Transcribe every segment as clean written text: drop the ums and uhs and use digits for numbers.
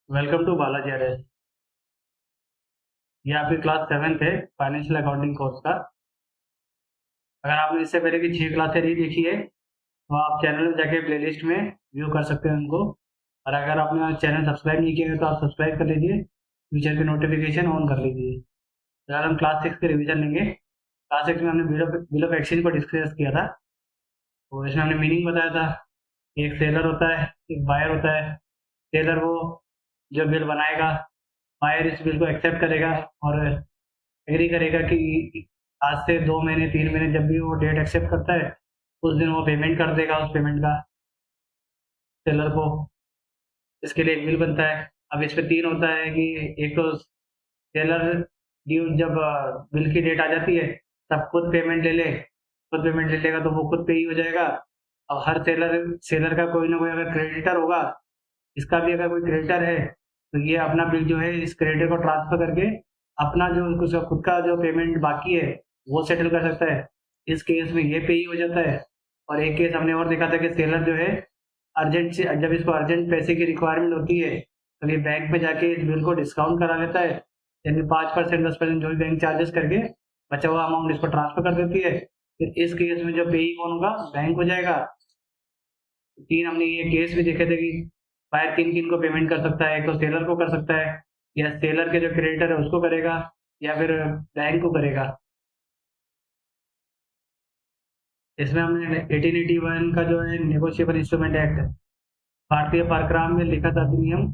Welcome to Balaji आर्यस। ये आपकी class 7th है फाइनेंशियल अकाउंटिंग कोर्स का। अगर आपने इससे पहले की 6 क्लासें नहीं देखी है तो आप चैनल में जाके प्लेलिस्ट में व्यू कर सकते हैं उनको। और अगर आपने चैनल सब्सक्राइब नहीं किया है तो आप सब्सक्राइब कर लीजिए, फ्यूचर की नोटिफिकेशन ऑन कर लीजिए। फिलहाल हम क्लास 6 के रिवीजन लेंगे। क्लास 6 में हमने बिल ऑफ एक्सचेंज को डिस्कस किया था। तो इसमें हमने मीनिंग बताया था कि एक सेलर होता है, एक बायर होता है। सेलर वो जो बिल बनाएगा, बायर इस बिल को एक्सेप्ट करेगा और एग्री करेगा कि आज से 2 महीने 3 महीने जब भी वो डेट एक्सेप्ट करता है उस दिन वो पेमेंट कर देगा उस पेमेंट का सेलर को। इसके लिए एक बिल बनता है। अब इस पे 3 होता है कि एक तो सेलर ड्यू जब बिल की डेट आ जाती है तब खुद पेमेंट ले ले। खुद पेमेंट ले लेगा तो वो खुद पे ही हो जाएगा। अब हर सेलर सेलर का कोई ना कोई अगर क्रेडिटर होगा, इसका भी अगर कोई क्रेडिटर है तो ये अपना बिल जो है इस क्रेडिटर को ट्रांसफर करके अपना जो उसका खुद का जो पेमेंट बाकी है वो सेटल कर सकता है। इस केस में ये पे ही हो जाता है। और एक केस हमने और देखा था कि सेलर जो है अर्जेंट से जब इसको अर्जेंट पैसे की रिक्वायरमेंट होती है तो ये बैंक में जाके इस बिल को डिस्काउंट करा लेता है, यानी 5% 10% जो भी बैंक चार्जेस करके बचा हुआ अमाउंट इसको ट्रांसफर कर देती है। फिर इस केस में जो पेई कौन होगा, बैंक हो जाएगा। 3 हमने ये केस भी देखे थे कि बायर किन किन को पेमेंट कर सकता है। एक तो सेलर को कर सकता है, या सेलर के जो क्रेडिटर है उसको करेगा, या फिर बैंक को करेगा। इसमें हमने 1881 का जो है नेगोशिएबल इंस्ट्रूमेंट एक्ट, भारतीय परक्राम में लिखित अधिनियम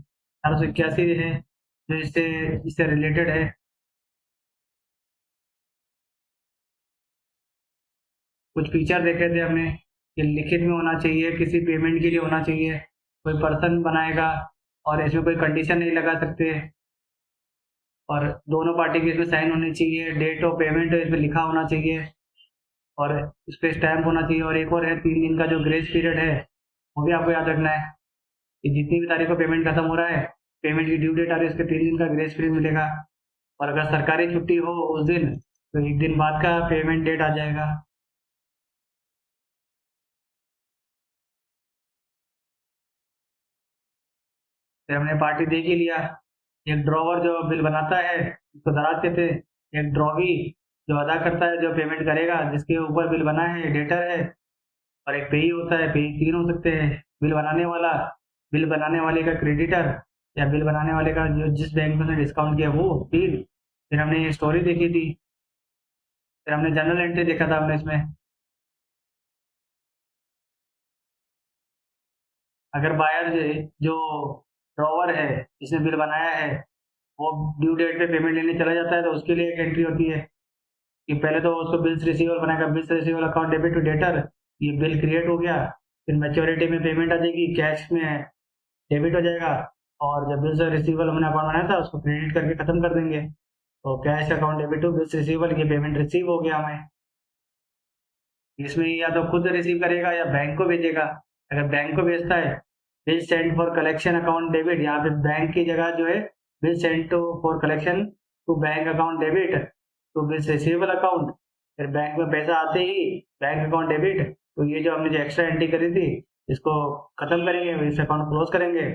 1881 है जो इससे इससे रिलेटेड है। कुछ फीचर देखे थे हमने कि लिखित में होना चाहिए, किसी पेमेंट के लिए होना चाहिए, कोई पर्सन बनाएगा और इसमें कोई कंडीशन नहीं लगा सकते, और दोनों पार्टी की इसमें साइन होनी चाहिए, डेट ऑफ पेमेंट इसमें लिखा होना चाहिए और इस पे स्टैम्प होना चाहिए। और एक और है 3 दिन का जो ग्रेस पीरियड है वो भी आपको याद रखना है कि जितनी भी तारीख को पेमेंट खत्म हो रहा है, पेमेंट की ड्यू डेट आ रही है, उसके 3 दिन का ग्रेस पीरियड मिलेगा। और अगर सरकारी छुट्टी हो उस दिन तो एक दिन बाद का पेमेंट डेट आ जाएगा। फिर हमने पार्टी देख ही लिया। एक ड्रॉवर जो बिल बनाता है उसको दराज कहते हैं। एक ड्रॉवी जो अदा करता है, जो पेमेंट करेगा, जिसके ऊपर बिल बना है, डेटर है। और एक पेई होता है। पेई 3 हो सकते हैं, बिल बनाने वाला, बिल बनाने वाले का क्रेडिटर, या बिल बनाने वाले का जो जिस बैंक में उसने डिस्काउंट किया वो 3। फिर हमने ये स्टोरी देखी थी। फिर हमने जर्नल एंट्री देखा था हमने इसमें। अगर बायर जो ड्रॉवर है जिसने बिल बनाया है वो ड्यू डेट पे पेमेंट लेने चला जाता है तो उसके लिए एक एंट्री होती है कि पहले तो उसको बिल्स रिसीवर बनाएगा, bills receiver account debit to debtor. ये बिल क्रिएट हो गया। फिर मैच्योरिटी में पेमेंट आ जाएगी, कैश में डेबिट हो जाएगा। और जब बिल्स रिसीवर हमने अकाउंट बनाया था उसको क्रेडिट करके खत्म कर देंगे। तो cash account debit to bills receiver, ये पेमेंट रिसीव हो गया हमें। इसमें या तो खुद रिसीव करेगा या बैंक को भेजेगा। अगर बैंक को भेजता है, bill send for collection account debit, यहाँ पे बैंक की जगह जो है bill send to for collection to bank account debit to bill receivable account. फिर बैंक में पैसा आते ही बैंक अकाउंट डेबिट। तो ये जो हमने जो एक्स्ट्रा एंट्री करी थी इसको खत्म करेंगे, इस अकाउंट क्लोज करेंगे।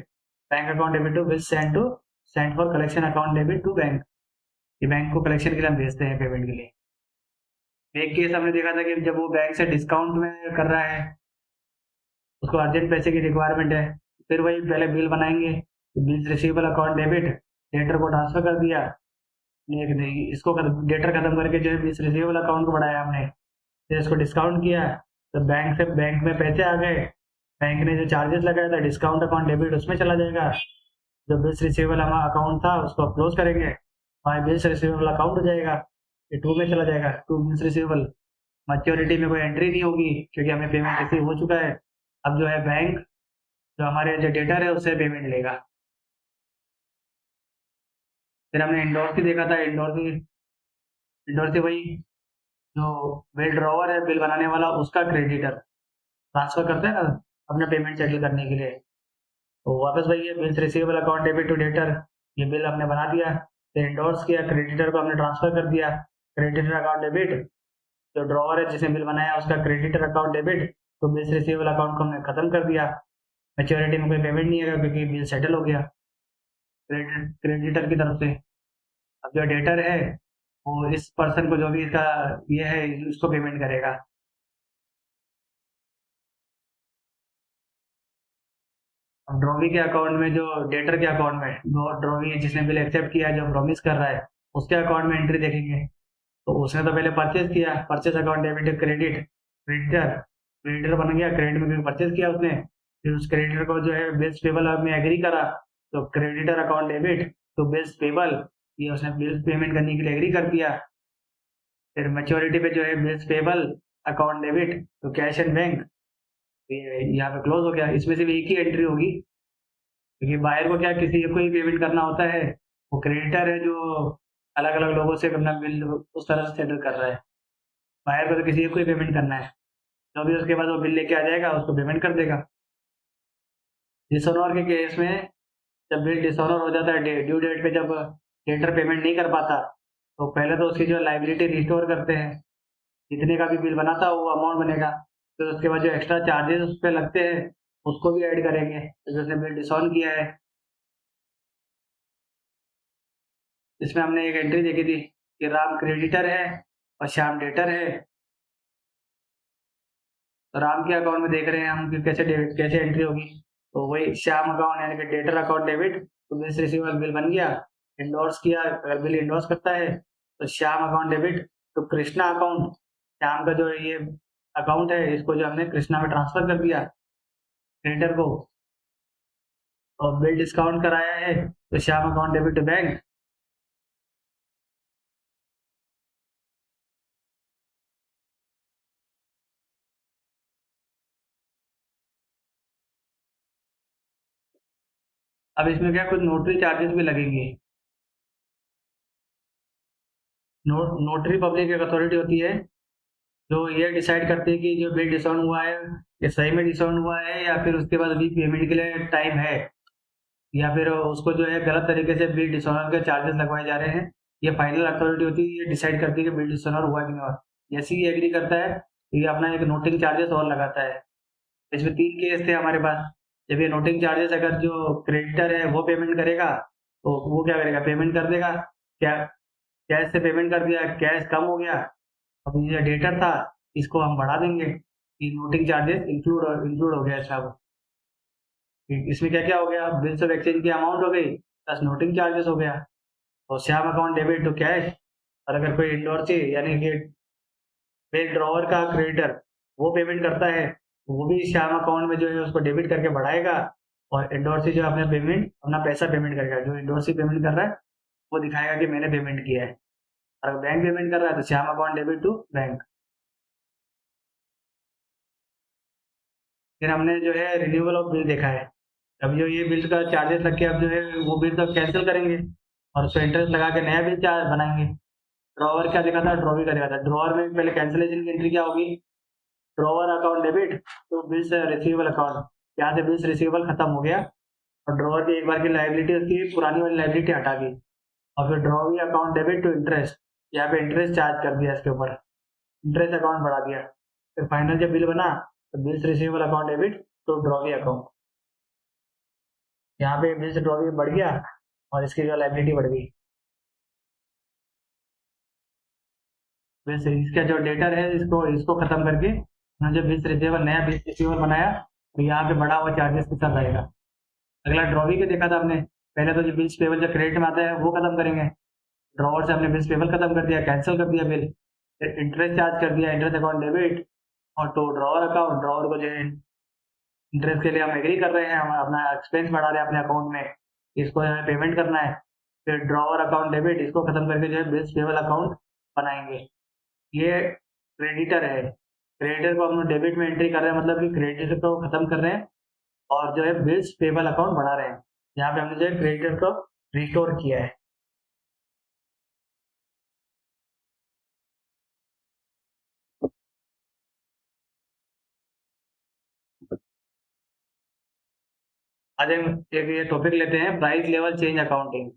Bank account debit to bill send for collection account debit to bank. ये बैंक को कलेक्शन के लिए हम भेजते हैं पेमेंट के लिए। एक केस हमने देखा था कि जब वो बैंक से डिस्काउंट में कर रहा है, उसको अर्जेंट पैसे की रिक्वायरमेंट है, फिर वही पहले बिल बनाएंगे, bill receivable account debit, debtor को ट्रांसफर कर दिया। नहीं नहीं, इसको डेटर खत्म करके जो है बिल रिसीवेबल अकाउंट को बढ़ाया हमने, फिर इसको डिस्काउंट किया। तो बैंक में पैसे आ गए, बैंक ने जो चार्जेस लगाया था डिस्काउंट अकाउंट डेबिट उसमें चला जाएगा। जो बिल्स रिसीवेबल हमारा अकाउंट था उसको क्लोज करेंगे, हमारे बिल्स रिसीवेबल अकाउंट हो जाएगा। ये 2 में चला जाएगा, टू बिल्स रिसीवेबल। मैच्योरिटी में कोई एंट्री नहीं होगी क्योंकि हमें पेमेंट रिसीव हो चुका है। अब जो है बैंक जो हमारे जो डेटर है उससे पेमेंट लेगा। फिर हमने इंडोर की देखा था। इंडोर से वही जो बिल ड्रॉवर है, बिल बनाने वाला, उसका क्रेडिटर ट्रांसफर करता है ना अपना पेमेंट सेटल करने के लिए। तो वापस वही है, bills receivable account debit to debtor. ये बिल हमने बना दिया, फिर इंडोर्स किया, क्रेडिटर को हमने ट्रांसफर कर दिया। क्रेडिटर अकाउंट डेबिट, जो ड्रॉवर है जिसने बिल बनाया उसका क्रेडिटर अकाउंट डेबिट, तो बिल्स रिसीवेबल अकाउंट को हमने खत्म कर दिया। मैच्योरिटी में कोई पेमेंट नहीं है क्योंकि बिल सेटल हो गया। क्रेडिटर की तरफ से। अब जो डेटर है वो इस पर्सन को जो भी इसका ये है इसको पेमेंट करेगा। अब ड्रॉवी के अकाउंट में जो डेटर के अकाउंट में जो ड्रॉवी जिसने बिल एक्सेप्ट किया है जो प्रॉमिस कर रहा है उसके अकाउंट में एंट्री देखेंगे। तो उसने तो पहले परचेज किया, purchase account debit credit, creditor creditor बन गया, क्रेडिट में परचेज किया उसने। फिर उस क्रेडिटर को जो है बिल्स पेबल में एग्री करा, तो क्रेडिटर अकाउंट डेबिट तो बिल्स पेबल, ये उसने बिल्स पेमेंट करने के लिए एग्री कर दिया। फिर मैच्योरिटी पे जो है बिल्स पेबल अकाउंट डेबिट तो कैश एंड बैंक, ये यहाँ पे क्लोज हो गया। इसमें सिर्फ एक ही एंट्री होगी क्योंकि बायर को क्या किसी को ही पेमेंट करना होता है, वो क्रेडिटर है जो अलग अलग लोगों से अपना बिल उस तरह से सेटल कर रहा है। बायर को तो किसी एक को ही पेमेंट करना है, जो भी उसके बाद वो बिल लेके आ जाएगा उसको पेमेंट कर देगा। डिसऑनर के केस में जब बिल डिसऑनर हो जाता है ड्यू डेट पे, जब डेटर पेमेंट नहीं कर पाता तो पहले तो उसकी जो लाइबिलिटी रिस्टोर करते हैं, जितने का भी बिल बनाता है वो अमाउंट बनेगा। फिर उसके बाद जो एक्स्ट्रा चार्जेस उस पर लगते हैं उसको भी ऐड करेंगे क्योंकि उसने बिल डिसऑन किया है। इसमें हमने एक एंट्री देखी थी कि राम क्रेडिटर है और श्याम डेटर है। तो राम के अकाउंट में देख रहे हैं हम कि कैसे एंट्री होगी। तो वही श्याम अकाउंट यानी कि डेटर अकाउंट डेबिट तो बिल्स रिसीवेबल बिल बन गया, इंडोर्स किया। अगर बिल इंडोर्स करता है तो श्याम अकाउंट डेबिट तो कृष्णा अकाउंट, श्याम का जो ये अकाउंट है इसको जो हमने कृष्णा में ट्रांसफर कर दिया क्रेडिटर को, और बिल डिस्काउंट कराया है तो Shyam account debit to bank. अब इसमें क्या कुछ नोटरी चार्जेस भी लगेंगे। नोटरी पब्लिक एक अथॉरिटी होती है जो ये डिसाइड करती है कि जो बिल डिस्काउंट हुआ है ये सही में डिस्काउंट हुआ है या फिर उसके बाद अभी पेमेंट के लिए टाइम है, या फिर उसको जो है गलत तरीके से बिल डिसऑनर के चार्जेस लगवाए जा रहे हैं। ये फाइनल अथॉरिटी होती है, ये डिसाइड करती है कि बिल डिसऑनर हुआ कि नहीं हुआ। जैसे ही एग्री करता है तो ये अपना एक नोटिंग चार्जेस और लगाता है। इसमें 3 केस थे हमारे पास। जब ये नोटिंग चार्जेस अगर जो क्रेडिटर है वो पेमेंट करेगा तो वो क्या करेगा, पेमेंट कर देगा। क्या कैश से पेमेंट कर दिया, कैश कम हो गया, अब ये डेटर था इसको हम बढ़ा देंगे कि नोटिंग चार्जेस इंक्लूड हो गया सब। इसमें क्या क्या हो गया, बिल्स ऑफ एक्सचेंज की अमाउंट हो गई प्लस नोटिंग चार्जेस हो गया। और Shyam account debit to cash, और अगर कोई इंडोर से यानी कि बिल ड्रॉवर का क्रेडिटर वो पेमेंट करता है तो वो भी श्याम अकाउंट में जो है उसको डेबिट करके बढ़ाएगा, और इंडोर से जो अपने पेमेंट अपना पैसा पेमेंट करेगा। जो इंडोर से पेमेंट कर रहा है वो दिखाएगा कि मैंने पेमेंट किया है। और अगर बैंक पेमेंट कर रहा है तो Shyam account debit to bank. फिर हमने जो है रिन्यूअल ऑफ बिल देखा है। अब जो ये बिल का चार्जेस लग के अब जो है वो बिल तो कैंसिल करेंगे और उसको इंटरेस्ट लगा के नया बिल चार्ज बनाएंगे। ड्रॉवर क्या देखा था, ड्रॉवी का देखा था। ड्रॉवर में पहले कैंसिलेशन की एंट्री क्या होगी, ड्रॉवर अकाउंट डेबिट तो बिल्स रिसीवेबल अकाउंट, यहाँ से बिल्स रिसीवेबल खत्म हो गया और ड्रॉवर की एक बार की लाइबिलिटी उसकी पुरानी वाली लाइबिलिटी हटा दी। और फिर drawee account debit to interest, यहाँ पे इंटरेस्ट चार्ज कर दिया, इसके ऊपर इंटरेस्ट अकाउंट बढ़ा दिया। फिर फाइनल जब बिल बना तो बिल्स रिसीवेबल अकाउंट डेबिट तो ड्रॉवी अकाउंट, यहाँ पे बिल्स ड्रॉवी बढ़ गया और इसकी जो लाइबिलिटी बढ़ गई। वैसे इसका जो डेटर है इसको इसको खत्म करके हमने जो बिल्स रिसीवेबल नया बिल्स रिसीवेबल बनाया तो यहाँ पे बढ़ा हुआ चार्जेस के साथ आएगा। अगला ड्रॉवी के देखा था हमने, पहले तो जो बिल्स पेबल जो क्रेडिट में आता है वो खत्म करेंगे। ड्रॉवर से हमने बिल्स पेबल खत्म कर दिया, कैंसिल कर दिया बिल। फिर इंटरेस्ट चार्ज कर दिया, इंटरेस्ट अकाउंट डेबिट और तो ड्रॉवर अकाउंट, ड्रॉवर को जो है इंटरेस्ट के लिए हम एग्री कर रहे हैं, हम अपना एक्सपेंस बढ़ा रहे हैं अपने अकाउंट में, इसको हमें पेमेंट करना है। फिर ड्रॉवर अकाउंट डेबिट इसको खत्म करके जो है बिल्स पेबल अकाउंट बनाएंगे। ये क्रेडिटर है, क्रेडिटर को हम डेबिट में एंट्री कर रहे हैं, मतलब कि क्रेडिटर को खत्म कर रहे हैं और जो है बिल्स पेबल अकाउंट बढ़ा रहे हैं। यहाँ पे हमने जो है क्रेडिटर को रिस्टोर किया है। आज हम एक ये टॉपिक लेते हैं, price level change accounting.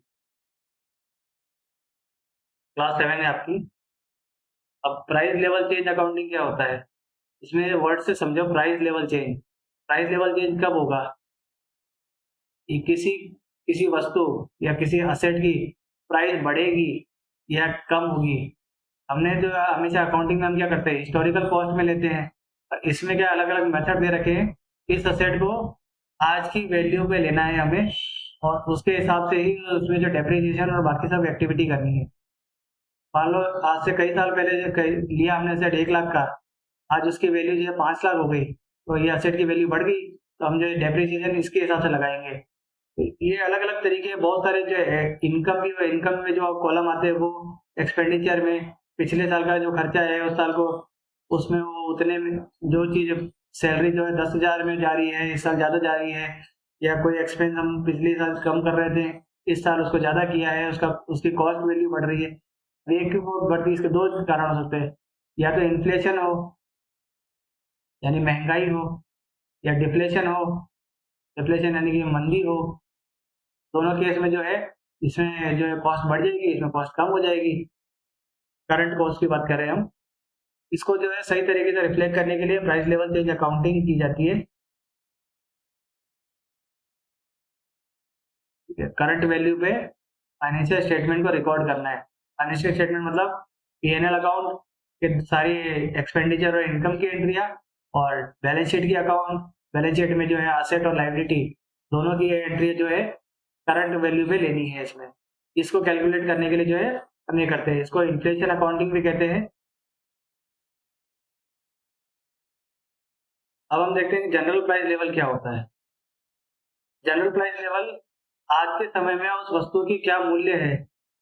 Class 7 है आपकी। अब प्राइस लेवल चेंज अकाउंटिंग क्या होता है, इसमें वर्ड से समझो। Price level change, price level change कब होगा, ये किसी किसी वस्तु या किसी असेट की प्राइस बढ़ेगी या कम होगी। हमने जो हमेशा अकाउंटिंग में हम क्या करते हैं, हिस्टोरिकल कॉस्ट में लेते हैं। इसमें क्या अलग अलग मेथड दे रखे हैं, इस असेट को आज की वैल्यू पे लेना है हमें, और उसके हिसाब से ही उसमें जो डेप्रिसिएशन और बाकी सब एक्टिविटी करनी है। मान लो आज से कई साल पहले लिया हमने सेट 1 लाख का, आज उसकी वैल्यू जो है 5 लाख हो गई, तो ये असेट की वैल्यू बढ़ गई, तो हम जो है डेप्रिसिएशन इसके हिसाब से लगाएंगे। तो ये अलग अलग तरीके बहुत सारे जो है, इनकम भी, इनकम में जो कॉलम आते हैं वो एक्सपेंडिचर में पिछले साल का जो खर्चा है उस साल को, उसमें वो उतने में जो चीज सैलरी जो है 10,000 में जा रही है, इस साल ज्यादा जा रही है, या कोई एक्सपेंस हम पिछले साल कम कर रहे थे, इस साल उसको ज्यादा किया है, उसका उसकी कॉस्ट वैल्यू बढ़ रही है। एक वो बढ़ती है, इसके दो कारण हो सकते हैं, या तो इन्फ्लेशन हो यानी महंगाई हो, या डिफ्लेशन हो, डिफ्लेशन यानी कि मंदी हो। दोनों केस में जो है इसमें जो है कॉस्ट बढ़ जाएगी, इसमें कॉस्ट कम हो जाएगी। करंट कॉस्ट की बात कर रहे हैं हम। इसको जो है सही तरीके से रिफ्लेक्ट करने के लिए प्राइस लेवल चेंज अकाउंटिंग की जाती है। करंट वैल्यू पे फाइनेंशियल स्टेटमेंट को रिकॉर्ड करना है। फाइनेंशियल स्टेटमेंट मतलब पीएनएल अकाउंट के सारी एक्सपेंडिचर और इनकम की एंट्रियां, और बैलेंस शीट की अकाउंट, बैलेंस शीट में जो है असेट और लायबिलिटी दोनों की एंट्री जो है करंट वैल्यू पे लेनी है। इसमें इसको कैलकुलेट करने के लिए जो है हम ये करते हैं, इसको इन्फ्लेशन अकाउंटिंग भी कहते हैं। अब हम देखते हैं कि जनरल प्राइस लेवल क्या होता है। जनरल प्राइस लेवल आज के समय में उस वस्तु की क्या मूल्य है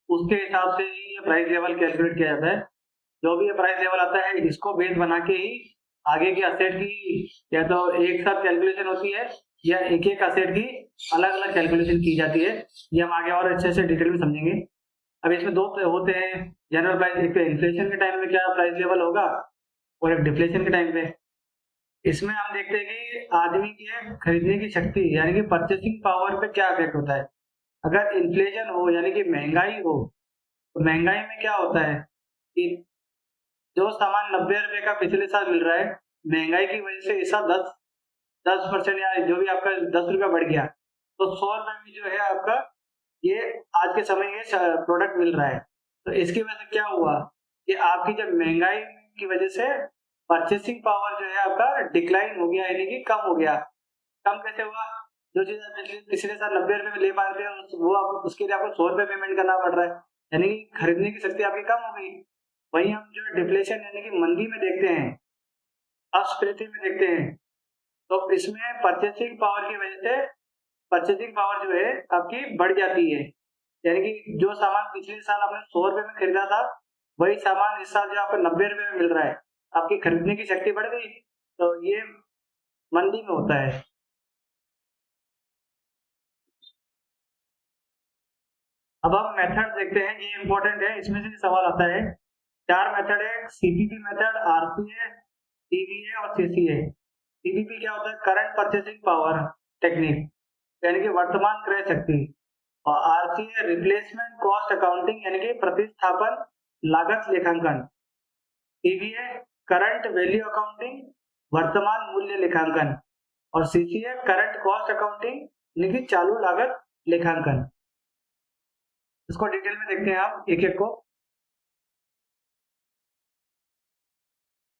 उसके हिसाब से ही ये प्राइस लेवल कैलकुलेट किया जाता है। जो भी ये प्राइस लेवल आता है इसको बेस बना के ही आगे की असेट की या तो एक साथ कैलकुलेशन होती है, या एक एक असेट की अलग अलग कैलकुलेशन की जाती है। ये हम आगे और अच्छे से डिटेल में समझेंगे। अब इसमें दो होते हैं जनरल प्राइस, एक तो इन्फ्लेशन के टाइम में क्या प्राइस लेवल होगा, और एक डिफ्लेशन के टाइम पे। इसमें हम देखते हैं कि आदमी की खरीदने की शक्ति यानी कि परचेसिंग पावर पे क्या इफेक्ट होता है। अगर इन्फ्लेशन हो यानी कि महंगाई हो, तो महंगाई में क्या होता है कि जो सामान 90 रुपए का पिछले साल मिल रहा है, महंगाई की वजह से इस साल 10% या जो भी आपका 10 रुपया बढ़ गया, तो 100 रुपए में जो है आपका ये आज के समय ये प्रोडक्ट मिल रहा है। तो इसकी वजह से क्या हुआ कि आपकी जब महंगाई की वजह से परचेसिंग पावर जो है आपका डिक्लाइन हो गया यानी कि कम हो गया। कम कैसे हुआ? जो चीज आप पिछले साल 90 रुपए में ले पा रहे थे वो आप उसके लिए आपको 100 रुपए पेमेंट करना पड़ रहा है, यानी कि खरीदने की शक्ति आपकी कम हो गई। वहीं हम जो डिफ्लेशन यानी कि मंदी में देखते हैं, अस्फीति में देखते हैं, तो इसमें परचेसिंग पावर की वजह से परचेसिंग पावर जो है आपकी बढ़ जाती है। यानी कि जो सामान पिछले साल आपने 100 रुपए में खरीदा था, वही सामान इस साल जो आपको 90 रुपए में मिल रहा है, आपकी खरीदने की शक्ति बढ़ गई। तो ये मंदी में होता है। अब हम मेथड देखते हैं, ये इंपॉर्टेंट है, इसमें से सवाल आता है। 4 मेथड है, सीपीपी मेथड, आरसीए, सीवीए और सीसीए। सीपीपी क्या होता है? करंट परचेसिंग पावर टेक्निक यानी कि वर्तमान क्रय शक्ति, और आरसीए रिप्लेसमेंट कॉस्ट अकाउंटिंग यानी कि प्रतिस्थापन लागत लेखांकन। सीवीए करंट वैल्यू अकाउंटिंग वर्तमान मूल्य लेखांकन, और सीसीए करंट कॉस्ट अकाउंटिंग यानी कि चालू लागत लेखांकन। इसको डिटेल में देखते हैं आप एक एक को।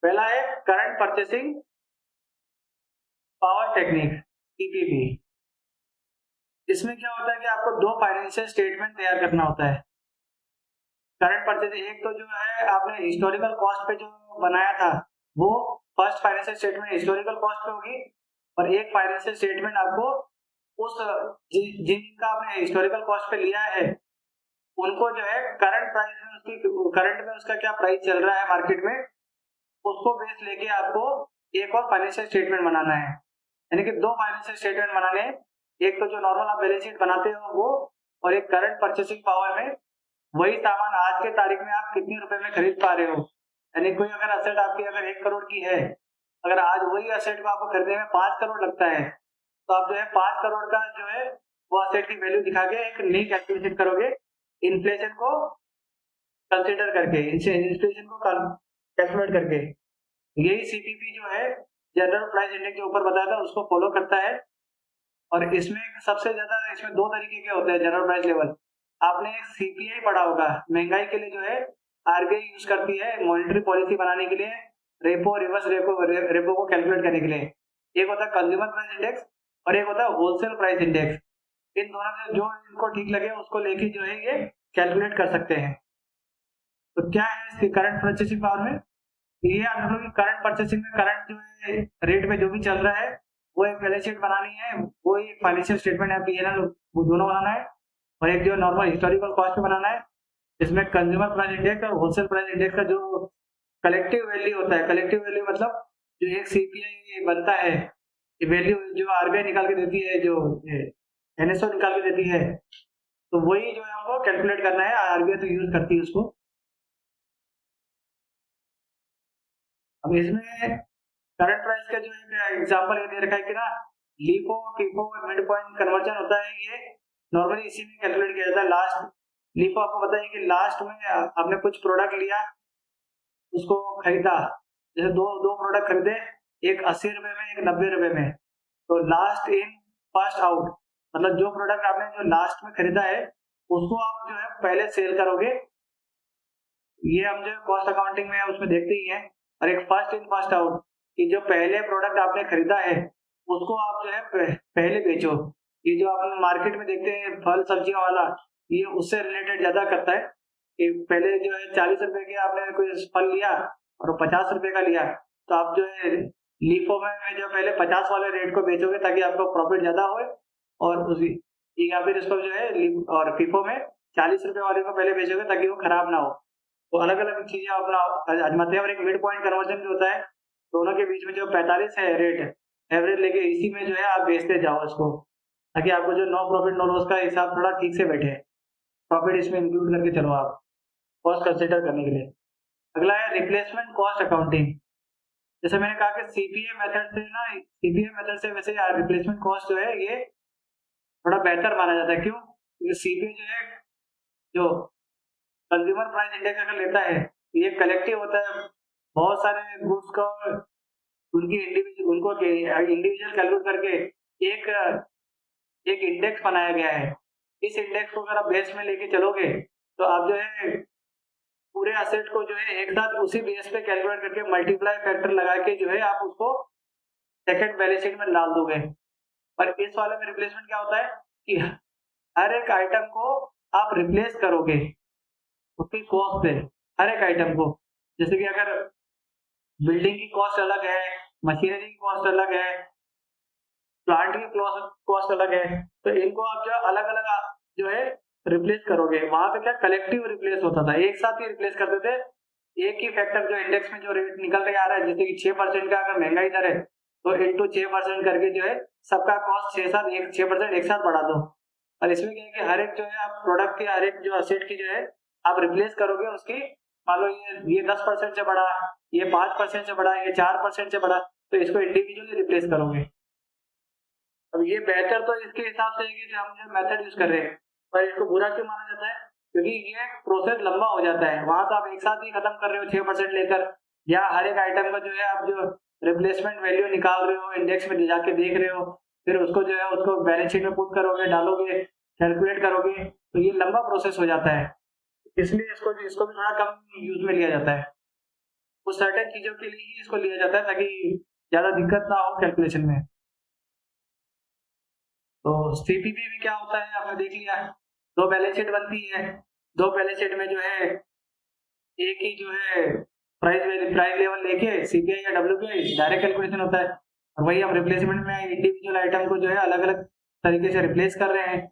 पहला है current purchasing power technique, CPP. इसमें क्या होता है कि आपको 2 फाइनेंशियल स्टेटमेंट तैयार करना होता है। करंट परचेसिंग एक तो जो है आपने हिस्टोरिकल कॉस्ट पे जो बनाया था, वो first financial statement historical cost पे होगी, और एक फाइनेंशियल स्टेटमेंट आपको उस जिनका आपने हिस्टोरिकल कॉस्ट पे लिया है उनको जो है करंट प्राइस में उसकी करंट में उसका क्या प्राइस चल रहा है मार्केट में, उसको बेस लेके आपको एक और फाइनेंशियल स्टेटमेंट बनाना है। यानी कि 2 फाइनेंशियल स्टेटमेंट बनाने हैं, एक तो जो नॉर्मल आप बैलेंस शीट बनाते हो वो, और एक करंट परचेसिंग पावर में वही सामान आज के तारीख में आप कितने रुपए में खरीद पा रहे हो। यानी कोई अगर असेट आपकी अगर 1 करोड़ की है, अगर आज वही असेट को आपको खरीदने में 5 करोड़ लगता है, तो आप जो है 5 करोड़ का जो है वो असेट की वैल्यू दिखा के एक नई कैलकुलेशन करोगे, इन्फ्लेशन को कंसिडर करके, इन्फ्लेशन को कैलकुलेट करके। यही सीपीपी जो है जनरल प्राइस इंडेक्स के ऊपर बताया था उसको फॉलो करता है। और इसमें सबसे ज्यादा इसमें दो तरीके के होते हैं जनरल प्राइस लेवल। आपने एक सीपीआई पढ़ा होगा, महंगाई के लिए जो है आरबीआई यूज करती है मॉनेटरी पॉलिसी बनाने के लिए, रेपो रिवर्स रेपो को कैलकुलेट करने के लिए। एक होता है कंज्यूमर प्राइस इंडेक्स और एक होता है होलसेल प्राइस इंडेक्स। इन दोनों में जो इनको ठीक लगे उसको लेके जो है ये कैलकुलेट कर सकते हैं। तो क्या है इसकी करंट परचेसिंग पावर में, ये आप लोग करंट परचेसिंग में करंट जो है रेट में जो भी चल रहा है वो एक बैलेंस शीट बनानी है, वो एक फाइनेंशियल स्टेटमेंट है पीएनएल, वो दोनों बनाना है, और एक जो नॉर्मल हिस्टोरिकल कॉस्ट बनाना है। इसमें कंज्यूमर प्राइस इंडेक्स और होलसेल प्राइस इंडेक्स का जो कलेक्टिव वैल्यू होता है, कलेक्टिव वैल्यू मतलब जो एक सीपीआई बनता है, ये वैल्यू जो आरबीआई निकाल के देती है, जो एनएसओ निकाल के देती है, तो वही जो है हमको कैलकुलेट करना है, आरबीआई तो यूज करती है उसको। अब इसमें करंट प्राइस का जो एक एग्जांपल ये दे रखा है कि ना LIFO FIFO mid point conversion होता है, ये नॉर्मली इसी में कैलकुलेट किया जाता है। लास्ट लीफो आपको पता है कि लास्ट में आपने कुछ प्रोडक्ट लिया, उसको खरीदा, जैसे दो दो प्रोडक्ट खरीदे, एक 80 रुपए में एक 90 रुपए में, तो लास्ट इन फर्स्ट आउट, मतलब जो प्रोडक्ट आपने जो लास्ट में खरीदा है उसको आप जो है पहले सेल करोगे। ये हम जो कॉस्ट अकाउंटिंग में उसमें देखते ही हैं। और एक फर्स्ट इन फर्स्ट आउट, कि जो पहले प्रोडक्ट आपने खरीदा है उसको आप जो है पहले बेचो। ये जो आप मार्केट में देखते हैं फल सब्जियों वाला, ये उससे रिलेटेड ज्यादा करता है कि पहले जो है 40 रुपए के आपने कोई फल लिया और 50 रुपए का लिया, तो आप जो है लीफो में जो पहले 50 वाले रेट को बेचोगे ताकि आपको प्रॉफिट ज्यादा हो, और उसी या फिर इसको जो है और फीफो में 40 रुपए वाले को पहले बेचोगे ताकि वो खराब ना हो। तो अलग अलग चीजें अपना आजमाते हैं। और एक मिड पॉइंट कन्वर्जन जो होता है, दोनों के बीच में जो 45 है रेट एवरेज लेके, इसी में जो है आप बेचते जाओ इसको, ताकि आपको जो नो प्रॉफिट नो लॉस का हिसाब थोड़ा ठीक से बैठे, प्रॉफिट इसमें इंक्लूड करके चलो आप कॉस्ट कंसिडर करने के लिए। अगला है रिप्लेसमेंट कॉस्ट अकाउंटिंग। जैसे मैंने कहा कि सीपीए मेथड से वैसे रिप्लेसमेंट कॉस्ट जो है ये थोड़ा बेहतर माना जाता है। क्यों? क्योंकि सीपीए जो है, जो कंज्यूमर प्राइस इंडेक्स अगर लेता है, ये कलेक्टिव होता है, बहुत सारे गुड्स को उनको इंडिविजुअल कैलकुलेट करके एक एक इंडेक्स बनाया गया है। इस इंडेक्स को अगर आप बेस में लेके चलोगे तो आप जो है पूरे असेट को जो है एक साथ उसी बेस पे कैलकुलेट करके मल्टीप्लाई फैक्टर लगा के जो है आप उसको सेकंड बैलेंस शीट में डाल दोगे। पर इस वाले में रिप्लेसमेंट क्या होता है कि हर एक आइटम को आप रिप्लेस करोगे उसकी कॉस्ट से, हर एक आइटम को। जैसे कि अगर बिल्डिंग की कॉस्ट अलग है, मशीनरी की कॉस्ट अलग है, प्लांट की कॉस्ट अलग है, तो इनको आप जो अलग अलग जो है रिप्लेस करोगे। वहां पे क्या कलेक्टिव रिप्लेस होता था, एक साथ ही रिप्लेस करते थे। एक ही फैक्टर जो इंडेक्स में जो रेट निकल के आ रहा है, जैसे कि 6% का अगर महंगाई दर है तो इंटू 6% करके जो है सबका कॉस्ट 6% एक साथ बढ़ा दो। और इसमें क्या है कि हर एक जो है आप प्रोडक्ट के हर एक जो असेट की जो है आप रिप्लेस करोगे उसकी, मान लो ये 10% से बढ़ा, ये 5% से बढ़ा, ये 4% से बढ़ा, तो इसको इंडिविजुअली रिप्लेस करोगे। अब ये बेहतर तो इसके हिसाब से है कि जो हम जो मेथड यूज कर रहे हैं, पर इसको बुरा क्यों माना जाता है? क्योंकि ये प्रोसेस लंबा हो जाता है। वहां तो आप एक साथ ही खत्म कर रहे हो 6% लेकर, या हर एक आइटम का जो है आप जो रिप्लेसमेंट वैल्यू निकाल रहे हो, इंडेक्स में जाके देख रहे हो, फिर उसको जो है उसको बैलेंस शीट में पुट करोगे, डालोगे, कैलकुलेट करोगे, तो ये लंबा प्रोसेस हो जाता है। इसलिए इसको भी थोड़ा कम यूज में लिया जाता है। कुछ सर्टेन चीजों के लिए ही इसको लिया जाता है ताकि ज्यादा दिक्कत ना हो कैलकुलेशन में। तो सीपीपी में क्या होता है आपने देख लिया, दो बैलेंस शीट बनती है, दो बैलेंस शीट में जो है एक ही जो है प्राइस लेवल लेके सीपीआई या डब्ल्यूपीआई डायरेक्ट कैलकुलेशन होता है, और वही हम रिप्लेसमेंट में इंडिविजुअल आइटम को जो है अलग अलग तरीके से रिप्लेस कर रहे हैं।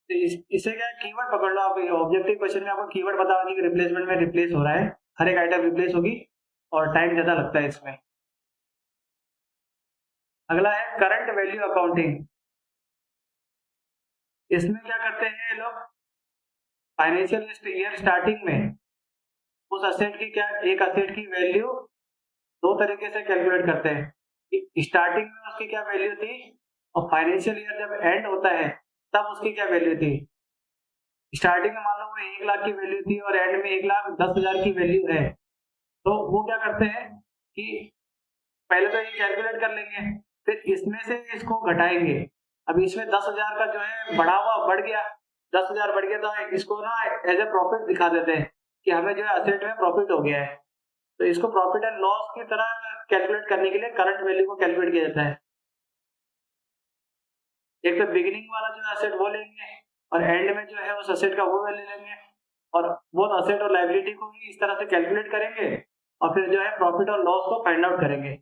तो इससे क्या कीवर्ड पकड़ लो आप, ऑब्जेक्टिव क्वेश्चन में आपको कीवर्ड बता होगी कि रिप्लेसमेंट में रिप्लेस हो रहा है, हर एक आइटम रिप्लेस होगी और टाइम ज्यादा लगता है इसमें। अगला है करंट वैल्यू अकाउंटिंग। इसमें क्या करते हैं ये लोग, फाइनेंशियल ईयर स्टार्टिंग में उस असेट की क्या, एक असेट की वैल्यू दो तरीके से कैलकुलेट करते हैं। स्टार्टिंग में उसकी क्या वैल्यू थी, और फाइनेंशियल ईयर जब एंड होता है तब उसकी क्या वैल्यू थी। स्टार्टिंग में मान लो वो 1 लाख की वैल्यू थी और एंड में 1,10,000 की वैल्यू है, तो वो क्या करते हैं कि पहले तो ये कैलकुलेट कर लेंगे, फिर इसमें से इसको घटाएंगे, अब इसमें 10,000 का जो है बढ़ गया, 10,000 बढ़ गया तो इसको ना एज ए प्रॉफिट दिखा देते हैं कि हमें जो है असेट में प्रॉफिट हो गया है। तो इसको प्रॉफिट एंड लॉस की तरह कैलकुलेट करने के लिए करंट वैल्यू को कैलकुलेट किया जाता है। एक तो बिगिनिंग वाला जो असेट वो लेंगे और एंड में जो है उस असेट का वो वैल्यू लेंगे, और बोथ असेट और लायबिलिटी को भी इस तरह से कैलकुलेट करेंगे और फिर जो है प्रॉफिट और लॉस को फाइंड आउट करेंगे।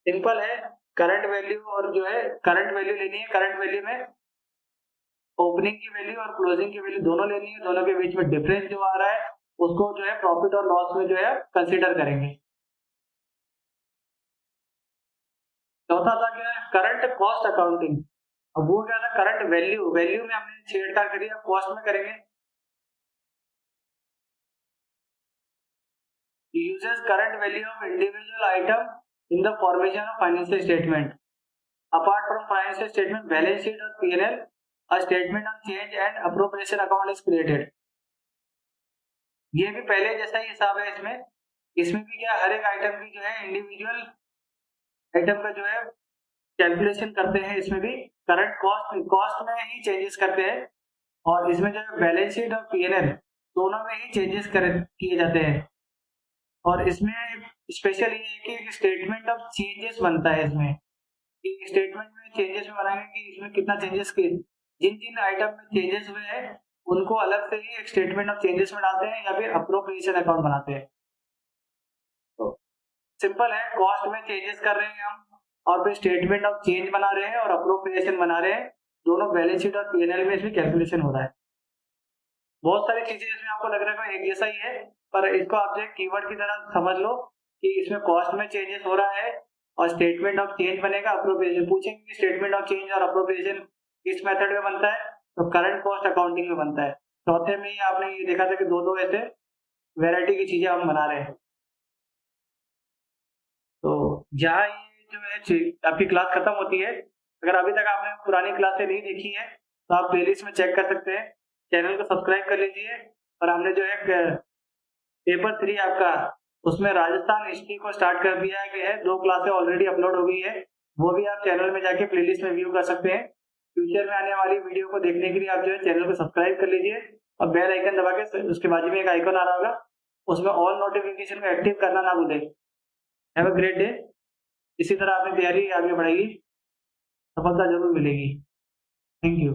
सिंपल है, करंट वैल्यू और जो है करंट वैल्यू लेनी है, करंट वैल्यू में ओपनिंग की वैल्यू और क्लोजिंग की वैल्यू दोनों लेनी है, दोनों के बीच में डिफरेंस जो आ रहा है उसको जो है प्रॉफिट और लॉस में जो है कंसीडर करेंगे। चौथा था क्या है, करंट कॉस्ट अकाउंटिंग। अब वो क्या था, करंट वैल्यू, वैल्यू में हमने छेड़छाड़ करी, अब कॉस्ट में करेंगे। uses current value of individual item in the formation of financial statement. Apart from financial statement, balance sheet or P&L, a statement of change and appropriation account is created. ये भी पहले जैसा ही हिसाब है इसमें, इसमें भी क्या हर एक आइटम की जो है इंडिविजुअल आइटम का जो है कैलकुलेशन करते हैं, इसमें भी करंट कॉस्ट में ही चेंजेस करते हैं, और इसमें जो है बैलेंस शीट और P&L दोनों में ही चेंजेस किए जाते हैं। और इसमें स्पेशल ये है कि एक स्टेटमेंट ऑफ चेंजेस बनता है इसमें, कि स्टेटमेंट में चेंजेस में बनाएंगे कि इसमें कितना चेंजेस किए, जिन जिन आइटम में चेंजेस हुए हैं उनको अलग से ही एक स्टेटमेंट ऑफ चेंजेस में डालते हैं या फिर अप्रोप्रिएशन अकाउंट बनाते हैं। तो सिंपल है, कॉस्ट में चेंजेस कर रहे हैं हम और फिर स्टेटमेंट ऑफ चेंज बना रहे हैं और अप्रोप्रिएशन बना रहे हैं, दोनों बैलेंस शीट और P&L में इसमें कैलकुलेशन हो रहा है। बहुत सारी चीजें इसमें आपको लग रहा है एक जैसा ही है, पर इसको आप जो कीवर्ड की तरह समझ लो कि इसमें कॉस्ट में चेंजेस हो रहा है और स्टेटमेंट ऑफ चेंज बनेगा, अप्रोप्रिएशन पूछेंगे कि स्टेटमेंट ऑफ चेंज और अप्रोप्रिएशन किस मेथड में बनता है, तो करंट कॉस्ट अकाउंटिंग में बनता है। चौथे में ही आपने ये देखा था कि दो दो ऐसे वैरायटी की चीजें हम बना रहे हैं। तो जहाँ ये जो है आपकी क्लास खत्म होती है, अगर अभी तक आपने पुरानी क्लासें नहीं देखी है तो आप प्लेलिस्ट में चेक कर सकते हैं, चैनल को सब्सक्राइब कर लीजिए। और हमने जो है पेपर 3 आपका, उसमें राजस्थान हिस्ट्री को स्टार्ट कर दिया है, 2 क्लासें ऑलरेडी अपलोड हो गई है, वो भी आप चैनल में जाके प्लेलिस्ट में व्यू कर सकते हैं। फ्यूचर में आने वाली वीडियो को देखने के लिए आप जो है चैनल को सब्सक्राइब कर लीजिए और बेल आइकन दबा के उसके बाजू में एक आइकन आ रहा होगा, उसमें ऑल नोटिफिकेशन को एक्टिव करना ना भूलें। Have a great day. इसी तरह अपनी तैयारी आगे बढ़ाइए, सफलता जरूर मिलेगी। Thank you.